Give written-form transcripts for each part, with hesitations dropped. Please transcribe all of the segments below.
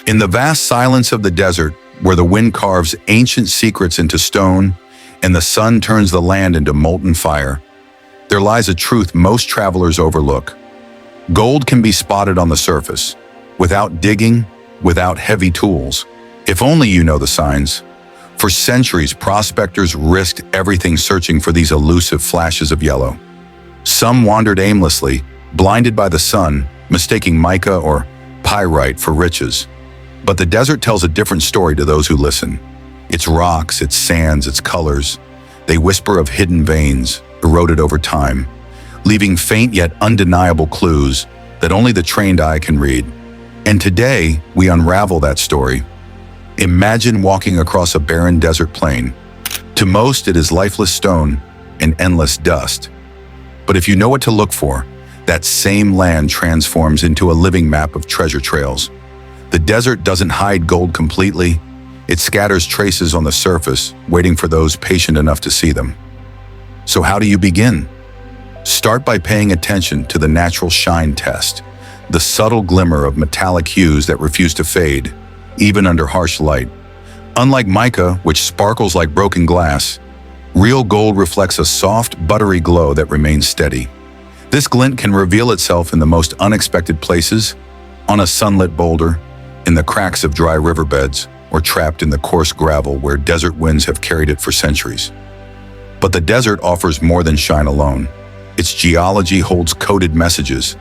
In the vast silence of the desert, where the wind carves ancient secrets into stone and the sun turns the land into molten fire, there lies a truth most travelers overlook. Gold can be spotted on the surface, without digging, without heavy tools. If only you know the signs. For centuries, prospectors risked everything searching for these elusive flashes of yellow. Some wandered aimlessly, blinded by the sun, mistaking mica or pyrite for riches. But the desert tells a different story to those who listen. Its rocks, its sands, its colors, they whisper of hidden veins, eroded over time, leaving faint yet undeniable clues that only the trained eye can read. And today, we unravel that story. Imagine walking across a barren desert plain. To most, it is lifeless stone and endless dust. But if you know what to look for, that same land transforms into a living map of treasure trails. The desert doesn't hide gold completely. It scatters traces on the surface, waiting for those patient enough to see them. So how do you begin? Start by paying attention to the natural shine test, the subtle glimmer of metallic hues that refuse to fade, even under harsh light. Unlike mica, which sparkles like broken glass, real gold reflects a soft, buttery glow that remains steady. This glint can reveal itself in the most unexpected places, on a sunlit boulder, in the cracks of dry riverbeds, or trapped in the coarse gravel where desert winds have carried it for centuries. But the desert offers more than shine alone. Its geology holds coded messages.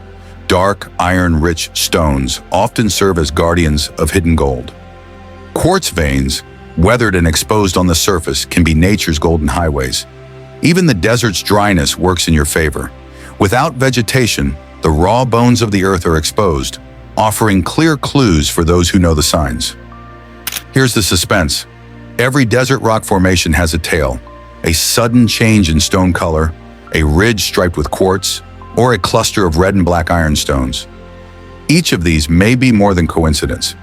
Dark, iron-rich stones often serve as guardians of hidden gold. Quartz veins, weathered and exposed on the surface, can be nature's golden highways. Even the desert's dryness works in your favor. Without vegetation, the raw bones of the earth are exposed, offering clear clues for those who know the signs. Here's the suspense. Every desert rock formation has a tale, a sudden change in stone color, a ridge striped with quartz, or a cluster of red and black ironstones. Each of these may be more than coincidence.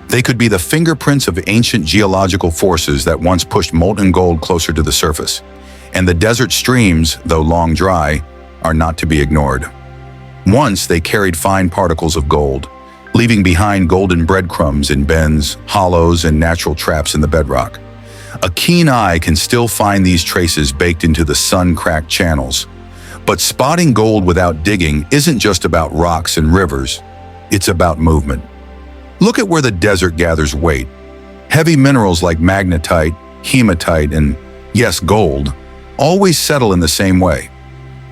They could be the fingerprints of ancient geological forces that once pushed molten gold closer to the surface. And the desert streams, though long dry, are not to be ignored. Once they carried fine particles of gold, leaving behind golden breadcrumbs in bends, hollows, and natural traps in the bedrock. A keen eye can still find these traces baked into the sun-cracked channels. But spotting gold without digging isn't just about rocks and rivers, it's about movement. Look at where the desert gathers weight. Heavy minerals like magnetite, hematite, and, yes, gold, always settle in the same way.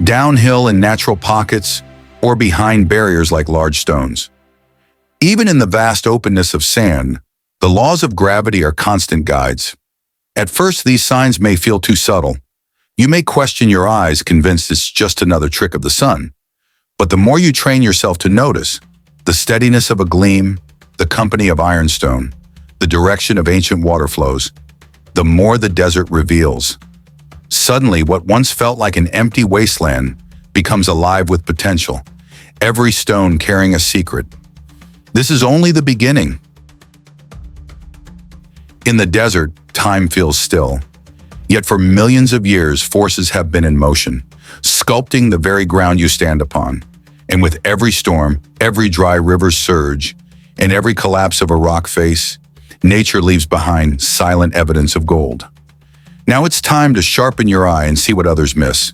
Downhill in natural pockets, or behind barriers like large stones. Even in the vast openness of sand, the laws of gravity are constant guides. At first, these signs may feel too subtle. You may question your eyes, convinced it's just another trick of the sun. But the more you train yourself to notice, the steadiness of a gleam, the company of ironstone, the direction of ancient water flows, the more the desert reveals. Suddenly, what once felt like an empty wasteland becomes alive with potential, every stone carrying a secret. This is only the beginning. In the desert, time feels still. Yet for millions of years, forces have been in motion, sculpting the very ground you stand upon. And with every storm, every dry river's surge, and every collapse of a rock face, nature leaves behind silent evidence of gold. Now it's time to sharpen your eye and see what others miss.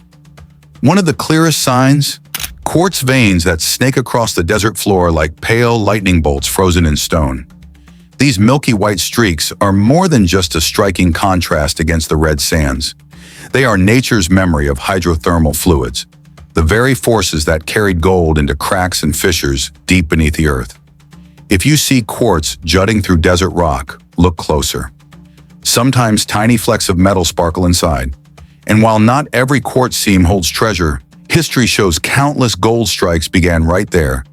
One of the clearest signs? Quartz veins that snake across the desert floor like pale lightning bolts frozen in stone. These milky white streaks are more than just a striking contrast against the red sands. They are nature's memory of hydrothermal fluids, the very forces that carried gold into cracks and fissures deep beneath the earth. If you see quartz jutting through desert rock, look closer. Sometimes tiny flecks of metal sparkle inside. And while not every quartz seam holds treasure, history shows countless gold strikes began right there,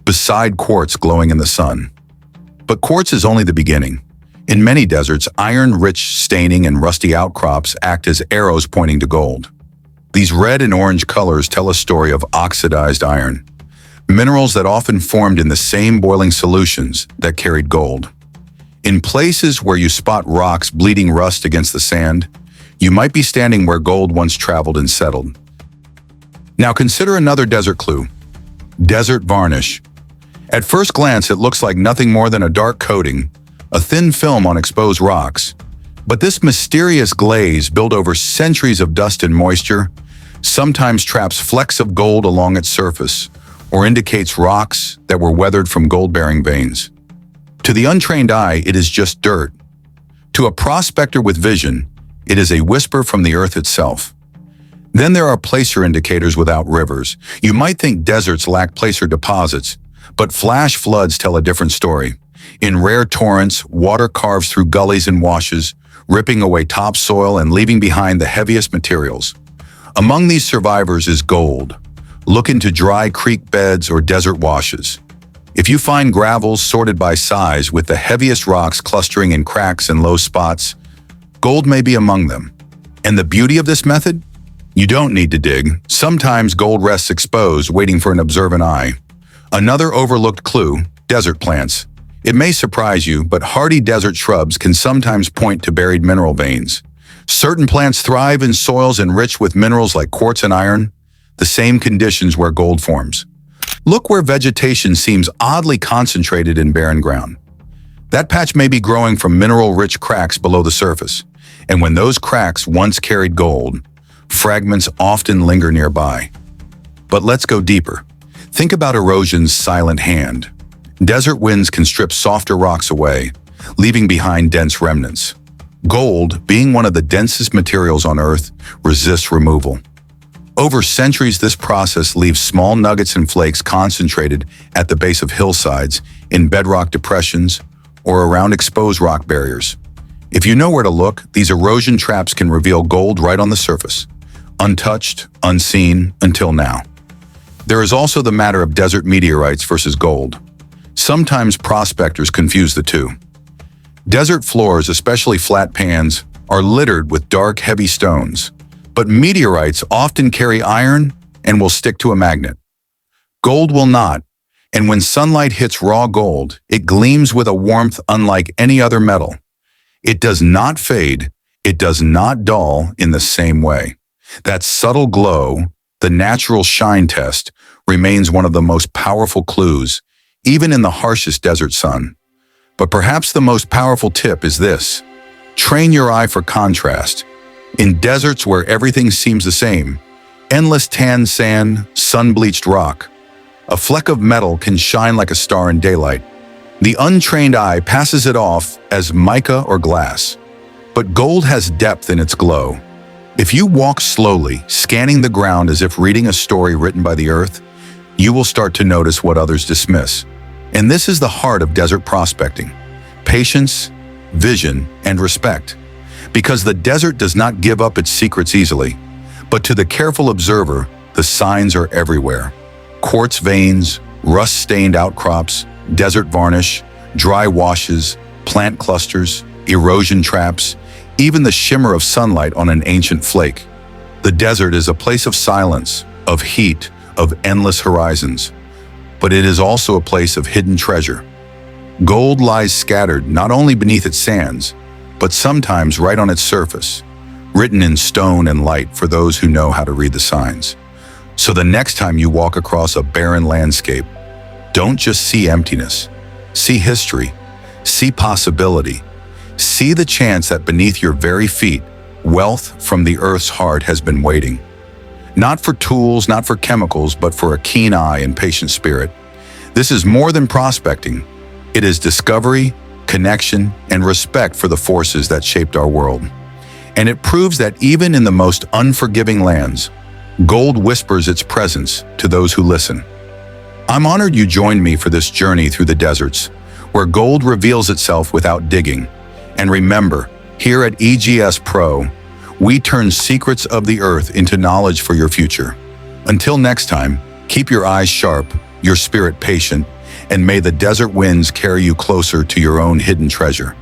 beside quartz glowing in the sun. But quartz is only the beginning. In many deserts, iron-rich staining and rusty outcrops act as arrows pointing to gold. These red and orange colors tell a story of oxidized iron, minerals that often formed in the same boiling solutions that carried gold. In places where you spot rocks bleeding rust against the sand, you might be standing where gold once traveled and settled. Now consider another desert clue: desert varnish. At first glance, it looks like nothing more than a dark coating, a thin film on exposed rocks. But this mysterious glaze, built over centuries of dust and moisture, sometimes traps flecks of gold along its surface, or indicates rocks that were weathered from gold-bearing veins. To the untrained eye, it is just dirt. To a prospector with vision, it is a whisper from the earth itself. Then there are placer indicators without rivers. You might think deserts lack placer deposits, but flash floods tell a different story. In rare torrents, water carves through gullies and washes, ripping away topsoil and leaving behind the heaviest materials. Among these survivors is gold. Look into dry creek beds or desert washes. If you find gravels sorted by size with the heaviest rocks clustering in cracks and low spots, gold may be among them. And the beauty of this method? You don't need to dig. Sometimes gold rests exposed, waiting for an observant eye. Another overlooked clue, desert plants. It may surprise you, but hardy desert shrubs can sometimes point to buried mineral veins. Certain plants thrive in soils enriched with minerals like quartz and iron, the same conditions where gold forms. Look where vegetation seems oddly concentrated in barren ground. That patch may be growing from mineral-rich cracks below the surface, and when those cracks once carried gold, fragments often linger nearby. But let's go deeper. Think about erosion's silent hand. Desert winds can strip softer rocks away, leaving behind dense remnants. Gold, being one of the densest materials on Earth, resists removal. Over centuries, this process leaves small nuggets and flakes concentrated at the base of hillsides, in bedrock depressions, or around exposed rock barriers. If you know where to look, these erosion traps can reveal gold right on the surface, untouched, unseen, until now. There is also the matter of desert meteorites versus gold. Sometimes prospectors confuse the two. Desert floors, especially flat pans, are littered with dark, heavy stones, but meteorites often carry iron and will stick to a magnet. Gold will not, and when sunlight hits raw gold, it gleams with a warmth unlike any other metal. It does not fade, it does not dull in the same way. That subtle glow, the natural shine test, remains one of the most powerful clues, even in the harshest desert sun. But perhaps the most powerful tip is this: train your eye for contrast. In deserts where everything seems the same, endless tan sand, sun-bleached rock, a fleck of metal can shine like a star in daylight. The untrained eye passes it off as mica or glass. But gold has depth in its glow. If you walk slowly, scanning the ground as if reading a story written by the earth, you will start to notice what others dismiss. And this is the heart of desert prospecting: patience, vision, and respect. Because the desert does not give up its secrets easily. But to the careful observer, the signs are everywhere. Quartz veins, rust-stained outcrops, desert varnish, dry washes, plant clusters, erosion traps, even the shimmer of sunlight on an ancient flake. The desert is a place of silence, of heat, of endless horizons. But it is also a place of hidden treasure. Gold lies scattered not only beneath its sands, but sometimes right on its surface, written in stone and light for those who know how to read the signs. So the next time you walk across a barren landscape, don't just see emptiness. See history. See possibility. See the chance that beneath your very feet, wealth from the earth's heart has been waiting. Not for tools, not for chemicals, but for a keen eye and patient spirit. This is more than prospecting. It is discovery, connection, and respect for the forces that shaped our world. And it proves that even in the most unforgiving lands, gold whispers its presence to those who listen. I'm honored you joined me for this journey through the deserts, where gold reveals itself without digging. And remember, here at EGS Pro, we turn secrets of the earth into knowledge for your future. Until next time, keep your eyes sharp, your spirit patient, and may the desert winds carry you closer to your own hidden treasure.